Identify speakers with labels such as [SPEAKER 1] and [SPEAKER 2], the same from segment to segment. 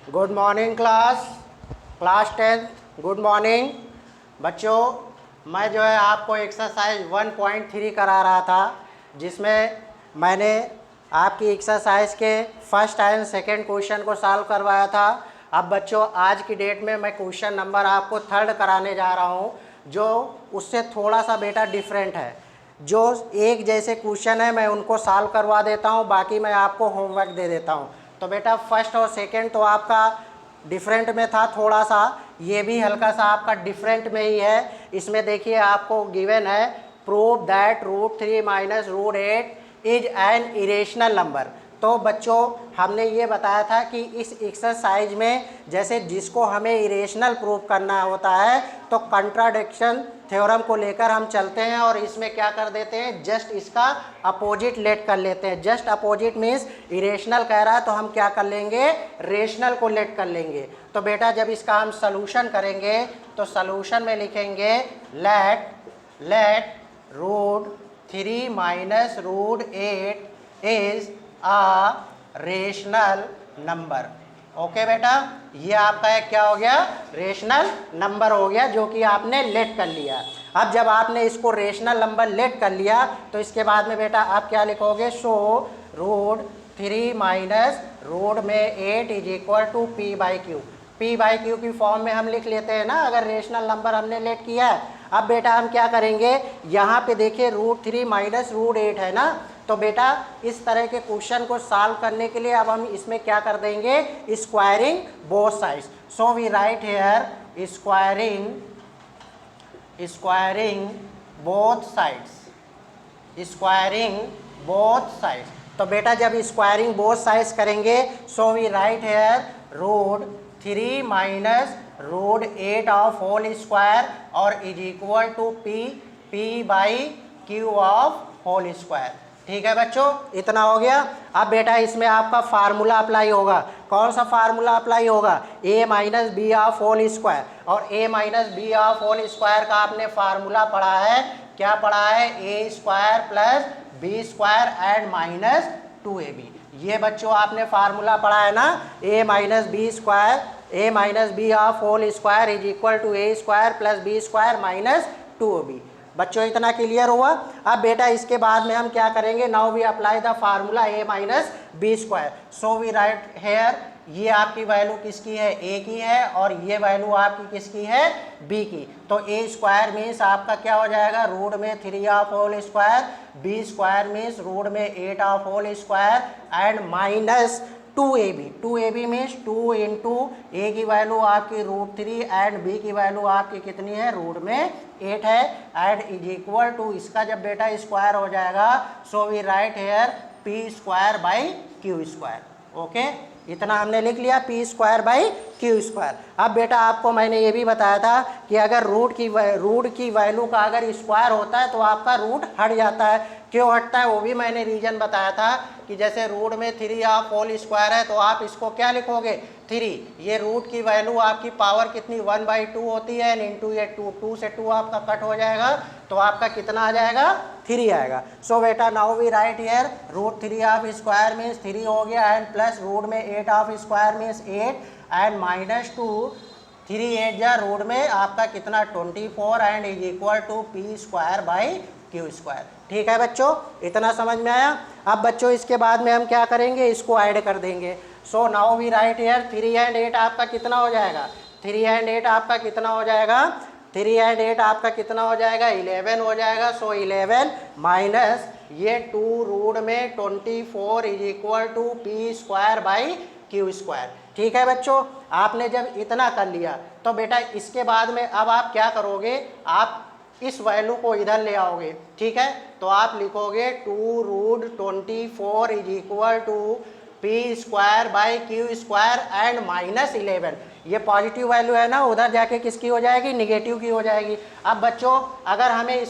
[SPEAKER 1] Good morning class 10 good morning बच्चों। मैं जो है आपको एक्सरसाइज 1.3 करा रहा था, जिसमें मैंने आपकी एक्सरसाइज के फर्स्ट एंड सेकंड क्वेश्चन को सॉल्व करवाया था। अब बच्चों आज की डेट में मैं क्वेश्चन नंबर आपको थर्ड कराने जा रहा हूं, जो उससे थोड़ा सा बेटा डिफरेंट है। जो एक जैसे क्वेश्चन है मैं उनको सॉल्व करवा देता हूं, बाकी मैं आपको होमवर्क दे देता हूं। तो बेटा फर्स्ट और सेकंड तो आपका डिफरेंट में था थोड़ा सा, ये भी हल्का सा आपका डिफरेंट में ही है। इसमें देखिए आपको गिवन है prove that √3 minus √8 is an irrational number. तो बच्चों हमने ये बताया था कि इस एक्सरसाइज में जैसे जिसको हमें इरेशनल प्रूव करना होता है तो कंट्राडिक्शन थ्योरम को लेकर हम चलते हैं और इसमें क्या कर देते हैं, जस्ट इसका अपोजिट लेट कर लेते हैं। जस्ट अपोजिट मीन्स इरेशनल कह रहा है तो हम क्या कर लेंगे, रेशनल को लेट कर लेंगे। तो बेटा जब इसका हम सॉल्यूशन करेंगे तो सॉल्यूशन में लिखेंगे let √3 minus √8 is a rational number. Okay बेटा, ये आपका एक क्या हो गया, रेशनल नंबर हो गया, जो कि आपने लेट कर लिया। अब जब आपने इसको रेशनल नंबर लेट कर लिया तो इसके बाद में बेटा आप क्या लिखोगे, so √3 minus √8 is equal to P/Q। P/Q की फॉर्म में हम लिख लेते हैं ना, अगर रेशनल नंबर हमने लेट किया है। अब बेटा हम क्या करेंगे, यहाँ पे देखिए √3 माइनस √8 है ना, तो बेटा इस तरह के क्वेश्चन को सॉल्व करने के लिए अब हम इसमें क्या कर देंगे, squaring both sides. So we write here squaring both sides. तो बेटा जब स्क्वायरिंग बोथ साइड्स करेंगे so we write here √3 minus √8 of whole square और is equal to P/Q of whole square. ठीक है बच्चों, इतना हो गया। अब बेटा इसमें आपका फार्मूला अप्लाई होगा। कौन सा फार्मूला अप्लाई होगा, a minus B of whole square. और a minus B of whole square का आपने फार्मूला पढ़ा है, क्या पढ़ा है, a square plus B square and minus 2ab। ये बच्चों आपने फार्मूला पढ़ा है ना, a minus B of whole square is equal to a square plus B square minus 2ab। बच्चों इतना क्लियर हुआ। अब बेटा इसके बाद में हम क्या करेंगे, now we apply the formula a minus B square. So we write here, ये आपकी वैल्यू किसकी है, a की है, और ये वैल्यू आपकी किसकी है, b की। तो a स्क्वायर मीन्स आपका क्या हो जाएगा, √3 of whole square, b square means √8 of whole square and minus 2ab means 2 into A की वैल्यू आपकी √3 एंड बी की वैल्यू आपकी कितनी है, √8 है, एंड इज इक्वल टू इसका जब बेटा स्क्वायर हो जाएगा so we write here P/Q²। Okay, इतना हमने लिख लिया, P/Q²। अब बेटा आपको मैंने ये भी बताया था कि अगर रूट की वैल्यू का अगर स्क्वायर होता है तो आपका रूट हट जाता है। क्यों हटता है वो भी मैंने रीजन बताया था कि जैसे रूट में 3 ऑफ होल स्क्वायर है तो आप इसको क्या लिखोगे, 3। ये रूट की वैल्यू आपकी पावर कितनी 1/2 होती है, इंटू ये 2 से 2 आपका कट हो जाएगा तो आपका कितना आ जाएगा, 3 आएगा। सो बेटा now we write here √3 of square means 3 हो गया and plus √8 of square means 8 and minus 2 3 8 जा रूट में आपका कितना 24 and is equal to P²/Q²। ठीक है बच्चों, इतना समझ में आया। अब बच्चों इसके बाद में हम क्या करेंगे, इसको ऐड कर देंगे। So now we write here 3 and 8 आपका कितना हो जाएगा, 3 एंड 8 आपका कितना हो जाएगा, 3 एंड 8 आपका कितना हो जाएगा, 11 हो जाएगा। सो 11 माइनस ये 2 रूट में 24 इज इक्वल टू P²/Q²। ठीक है बच्चों, आपने जब इतना कर लिया तो बेटा इसके बाद में अब आप क्या करोगे, आप इस वैल्यू को इधर ले आओगे। ठीक है, तो आप लिखोगे 2√24 is equal to P²/Q² and minus 11। ये पॉजिटिव वैल्यू है ना, उधर जाके किसकी हो जाएगी, निगेटिव की हो जाएगी। अब बच्चों अगर हमें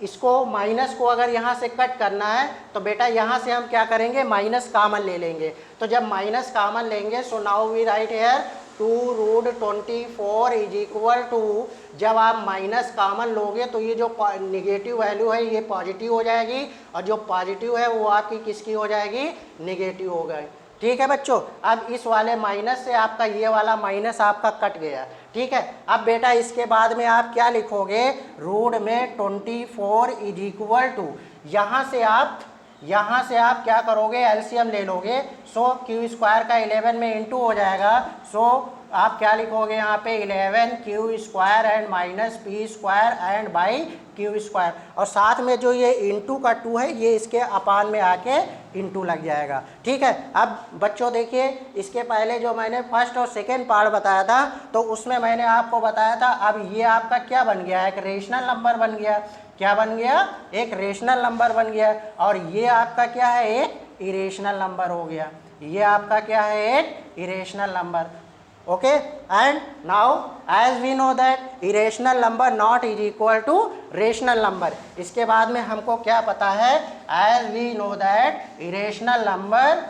[SPEAKER 1] इसको माइनस को अगर यहाँ से कट करना है तो बेटा यहाँ से हम क्या करेंगे, माइनस कॉमन ले लेंगे। तो जब माइनस कॉमन लेंगे so now we write here 2√24 is equal to, जब आप माइनस कॉमन लोगे तो ये जो निगेटिव वैल्यू है ये पॉजिटिव हो जाएगी और जो पॉजिटिव है वो आपकी किसकी हो जाएगी, निगेटिव हो गई। ठीक है बच्चों। अब इस वाले माइनस से आपका ये वाला माइनस आपका कट गया। ठीक है, अब बेटा इसके बाद में आप क्या लिखोगे, रूट में 24 इज इक्वल टू, यहाँ से आप क्या करोगे, एलसीएम ले लोगे। सो क्यू स्क्वायर का 11 में इंटू हो जाएगा। सो आप क्या लिखोगे यहाँ पे, 11 Q square and minus P square and by Q square, और साथ में जो ये इंटू का 2 है ये इसके अपान में आके इंटू लग जाएगा। ठीक है, अब बच्चों देखिए, इसके पहले जो मैंने फर्स्ट और सेकेंड पार्ट बताया था तो उसमें मैंने आपको बताया था, अब ये आपका क्या बन गया, एक रेशनल नंबर बन गया। क्या बन गया, एक रेशनल नंबर बन गया। और ये आपका क्या है, एक इरेशनल नंबर हो गया। ये आपका क्या है, एक irrational number. Okay, and now as we know that irrational number not is equal to rational number. इसके बाद में हमको क्या पता है, as we know that irrational number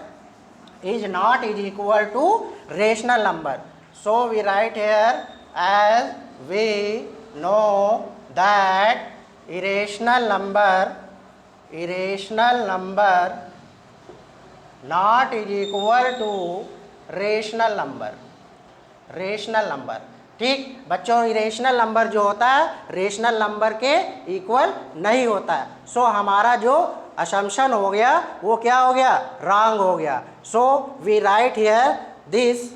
[SPEAKER 1] is not is equal to rational number. So we write here as we know that irrational number not is equal to rational number। ठीक बच्चों, irrational number जो होता है rational number के equal नहीं होता है। सो हमारा जो असम्पशन हो गया वो क्या हो गया, रॉन्ग हो गया। So we write here this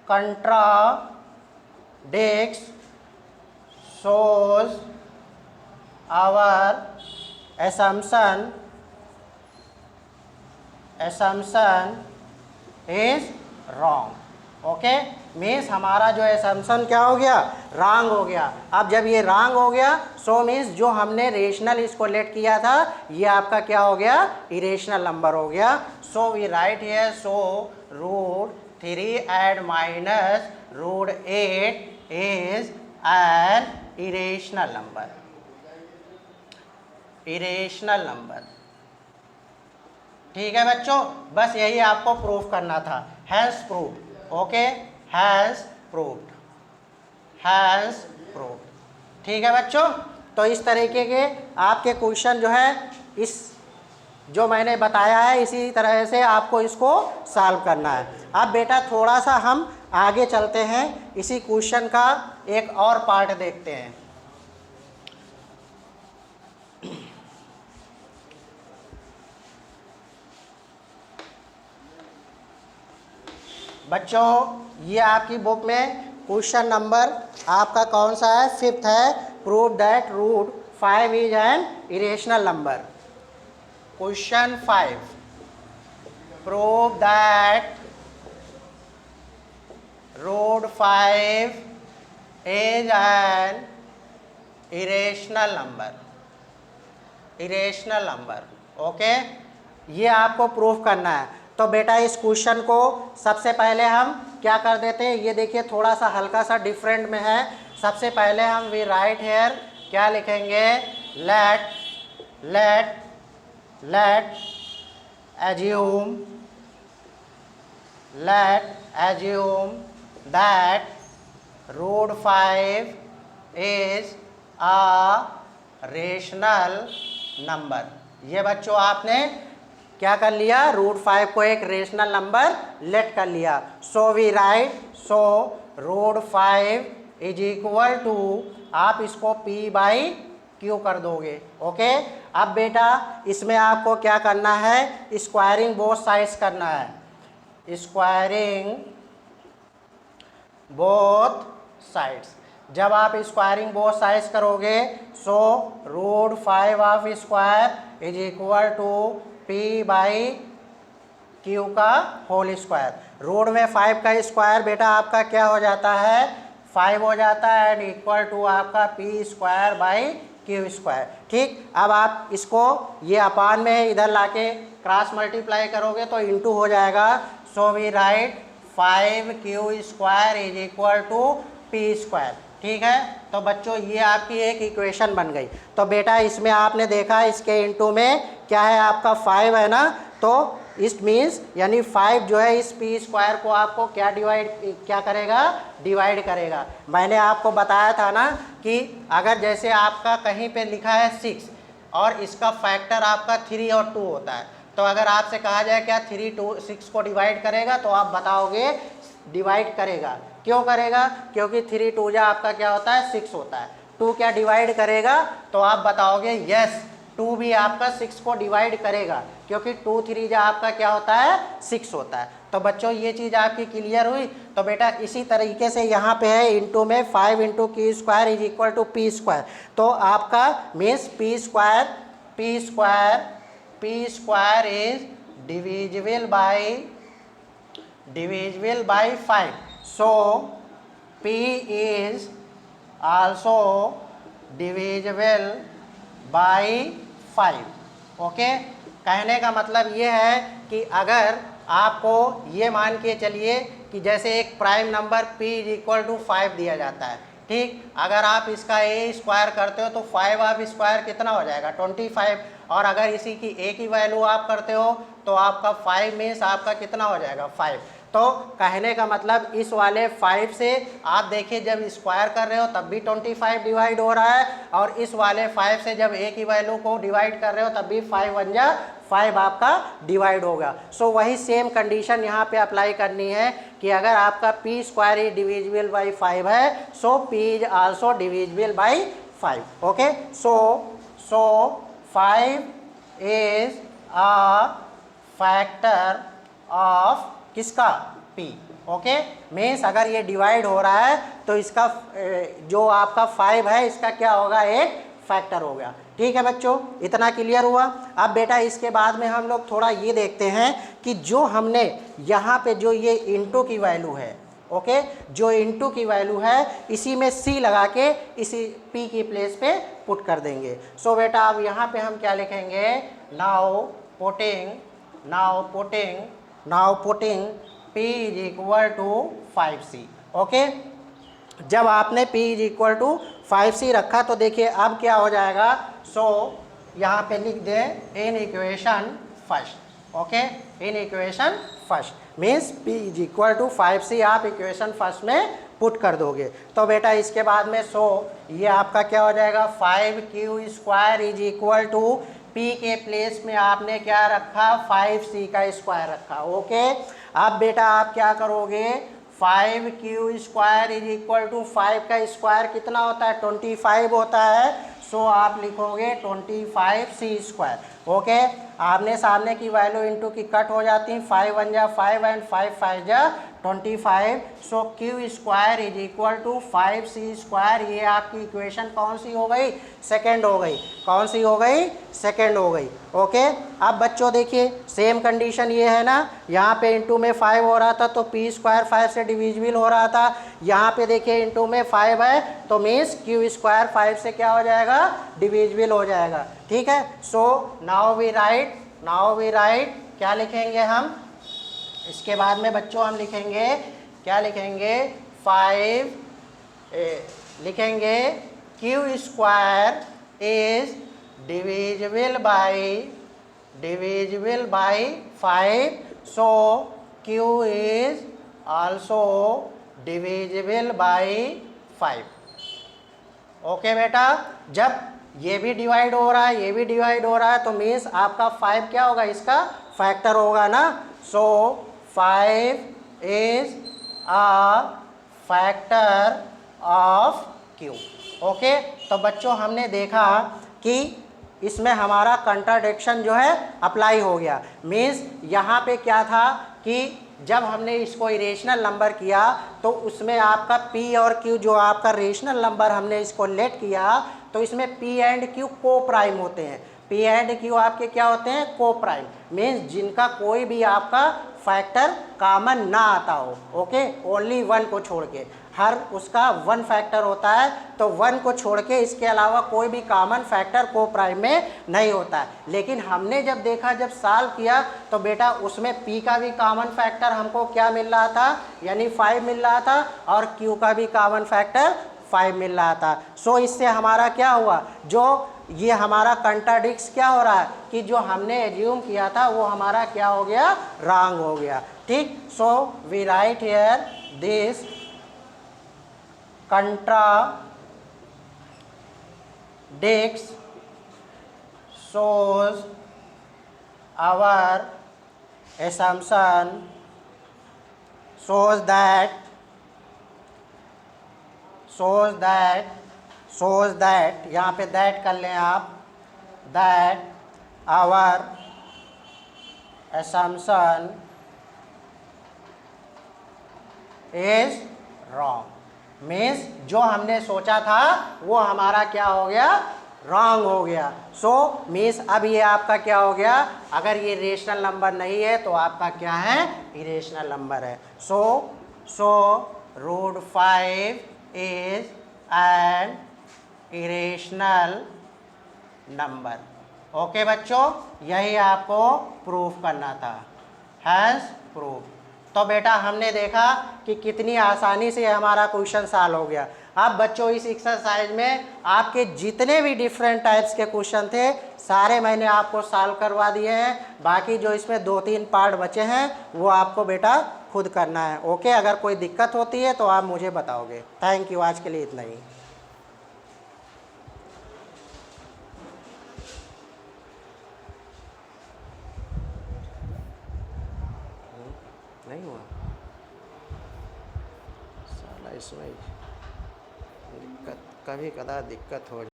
[SPEAKER 1] contradicts shows our assumption is wrong। Okay, means हमारा जो assumption क्या हो गया, रॉन्ग हो गया। अब जब ये रॉन्ग हो गया सो मीन्स जो हमने रेशनल इसको लेट किया था ये आपका क्या हो गया, इरेशनल नंबर हो गया। So we write here, so root 3 and minus root 8 is an irrational number। ठीक है बच्चों, बस यही आपको प्रूफ करना था। Hence proof. Okay, hence proof. ठीक है बच्चों, तो इस तरीके के आपके क्वेश्चन जो है, इस जो मैंने बताया है इसी तरह से आपको इसको सॉल्व करना है। अब बेटा थोड़ा सा हम आगे चलते हैं, इसी क्वेश्चन का एक और पार्ट देखते हैं। बच्चों ये आपकी बुक में क्वेश्चन नंबर आपका कौन सा है, 5th है। Prove that root 5 is an irrational number. Question 5, prove that root 5 is an irrational number। Okay, ये आपको प्रूफ करना है। तो बेटा इस क्वेश्चन को सबसे पहले हम क्या कर देते हैं, ये देखिए थोड़ा सा हल्का सा डिफरेंट में है। सबसे पहले हम वी राइट हेयर क्या लिखेंगे, late assume that root 5 is a rational number। ये बच्चों आपने क्या कर लिया, रूट 5 को एक रेशनल नंबर लेट कर लिया। So we write, so root 5 is equal to, आप इसको p बाई क्यू कर दोगे। ओके, अब बेटा इसमें आपको क्या करना है, स्क्वायरिंग बोथ साइड्स करना है। स्क्वायरिंग बोथ साइड्स, जब आप स्क्वायरिंग बोथ साइड्स करोगे so root 5 of square is equal to P by Q का होल स्क्वायर। रूट में 5 का स्क्वायर बेटा आपका क्या हो जाता है, 5 हो जाता है, एंड इक्वल टू आपका P square by Q square. ठीक, अब आप इसको ये अपान में इधर लाके क्रॉस मल्टीप्लाई करोगे तो इंटू हो जाएगा। So we write 5 Q square is equal to P square. ठीक है, तो बच्चों ये आपकी एक इक्वेशन बन गई। तो बेटा इसमें आपने देखा इसके इंटू में क्या है, आपका 5 है ना, तो इस मीन्स यानी 5 जो है इस पी स्क्वायर को आपको क्या करेगा, डिवाइड करेगा। मैंने आपको बताया था ना कि अगर जैसे आपका कहीं पे लिखा है 6, और इसका फैक्टर आपका 3 और 2 होता है। तो अगर आपसे कहा जाए क्या 3 2 6 को डिवाइड करेगा, तो आप बताओगे डिवाइड करेगा। क्यों करेगा? क्योंकि 3 2 जा आपका क्या होता है 6 होता है। 2 क्या डिवाइड करेगा? तो आप बताओगे यस 2 भी आपका 6 को डिवाइड करेगा, क्योंकि 2 3 जा आपका क्या होता है 6 होता है। तो बच्चों ये चीज़ आपकी क्लियर हुई। तो बेटा इसी तरीके से यहाँ पे है इंटू में 5 into Q square is equal to P square. तो आपका means P square is divisible by 5। So p is also divisible by 5। Okay, कहने का मतलब ये है कि अगर आपको ये मान के चलिए कि जैसे एक prime number p is equal to 5 दिया जाता है, ठीक। अगर आप इसका a स्क्वायर करते हो तो 5 आप स्क्वायर कितना हो जाएगा 25, और अगर इसी की a की वैल्यू आप करते हो तो आपका 5 मीन्स आपका कितना हो जाएगा 5। तो कहने का मतलब इस वाले 5 से आप देखिए जब स्क्वायर कर रहे हो तब भी 25 डिवाइड हो रहा है, और इस वाले 5 से जब a की वैल्यू को डिवाइड कर रहे हो तब भी 5 1 जा 5 आपका डिवाइड होगा। सो वही सेम कंडीशन यहाँ पे अप्लाई करनी है कि अगर आपका p square is divisible by 5 है, सो p is also divisible by 5। Okay, so 5 is a factor of किसका p। ओके, मीन्स अगर ये डिवाइड हो रहा है तो इसका जो आपका 5 है इसका क्या होगा एक फैक्टर हो गया। ठीक है बच्चों, इतना क्लियर हुआ। अब बेटा इसके बाद में हम लोग थोड़ा ये देखते हैं कि जो हमने यहाँ पे जो ये इंटू की वैल्यू है, ओके, जो इंटू की वैल्यू है इसी में c लगा के इसी p की प्लेस पे पुट कर देंगे। सो बेटा अब यहाँ पे हम क्या लिखेंगे, now putting p is equal to 5c। Okay, जब आपने p is equal to 5c रखा तो देखिए अब क्या हो जाएगा। सो यहाँ पे लिख दें in equation first. Okay, in equation first means p is equal to 5c आप इक्वेशन फर्स्ट में पुट कर दोगे। तो बेटा इसके बाद में सो ये आपका क्या हो जाएगा 5q square is equal to p के प्लेस में आपने क्या रखा 5c का स्क्वायर रखा। ओके, अब बेटा आप क्या करोगे 5q square is equal to 5 का स्क्वायर कितना होता है 25 होता है। सो आप लिखोगे 25c स्क्वायर। ओके, आमने सामने की वैल्यू इंटू की कट हो जाती है, 5 1 जा 5 एंड 5 5 जा 25। So q square is equal to 5c square. ये आपकी इक्वेशन कौन सी हो गई, सेकेंड हो गई। कौन सी हो गई, सेकेंड हो गई। ओके, अब बच्चों देखिए सेम कंडीशन ये है ना, यहाँ पे इंटू में 5 हो रहा था तो p स्क्वायर 5 से डिविजिबल हो रहा था। यहाँ पे देखिए इंटू में 5 है तो मीन्स q स्क्वायर 5 से क्या हो जाएगा डिविजिबल हो जाएगा। ठीक है, सो नाउ वी राइट क्या लिखेंगे हम, इसके बाद में बच्चों हम लिखेंगे क्या लिखेंगे 5 लिखेंगे q square is divisible by 5। So q is also divisible by 5। Okay बेटा, जब ये भी डिवाइड हो रहा है ये भी डिवाइड हो रहा है तो मीन्स आपका 5 क्या होगा इसका फैक्टर होगा ना। सो 5 is a factor of q। Okay, तो बच्चों हमने देखा कि इसमें हमारा कंट्राडिक्शन जो है अप्लाई हो गया। मीन्स यहाँ पे क्या था कि जब हमने इसको इरेशनल नंबर किया तो उसमें आपका p और q जो आपका रेशनल नंबर हमने इसको लेट किया तो इसमें p एंड q को प्राइम होते हैं। p एंड q आपके क्या होते हैं को प्राइम, मीन्स जिनका कोई भी आपका फैक्टर कॉमन ना आता हो। ओके, ओनली 1 को छोड़ के, हर उसका 1 फैक्टर होता है तो 1 को छोड़ के इसके अलावा कोई भी कॉमन फैक्टर को प्राइम में नहीं होता है। लेकिन हमने जब देखा जब सॉल्व किया तो बेटा उसमें p का भी कॉमन फैक्टर हमको क्या मिल रहा था यानी 5 मिल रहा था और q का भी कॉमन फैक्टर 5 मिल रहा था। सो इससे हमारा क्या हुआ, जो ये हमारा कंट्राडिक्स क्या हो रहा है कि जो हमने एज्यूम किया था वो हमारा क्या हो गया रॉन्ग हो गया। ठीक, so we write here this contradicts shows our assumption shows that यहाँ पे that कर लें आप, that our assumption is wrong, means जो हमने सोचा था वो हमारा क्या हो गया, रॉन्ग हो गया। सो मीन्स अब ये आपका क्या हो गया, अगर ये रेशनल नंबर नहीं है तो आपका क्या है, इरेशनल नंबर है। So root 5 is an irrational number. Okay बच्चों, यही आपको प्रूफ करना था, हैज़ प्रूफ। तो बेटा हमने देखा कि कितनी आसानी से हमारा क्वेश्चन सॉल्व हो गया। अब बच्चों इस एक्सरसाइज में आपके जितने भी डिफरेंट टाइप्स के क्वेश्चन थे सारे मैंने आपको सॉल्व करवा दिए हैं। बाकी जो इसमें 2-3 पार्ट बचे हैं वो आपको बेटा खुद करना है। ओके, अगर कोई दिक्कत होती है तो आप मुझे बताओगे। थैंक यू, आज के लिए इतना ही। नहीं हुआ साला, इसमें दिक्कत कभी कदा दिक्कत हो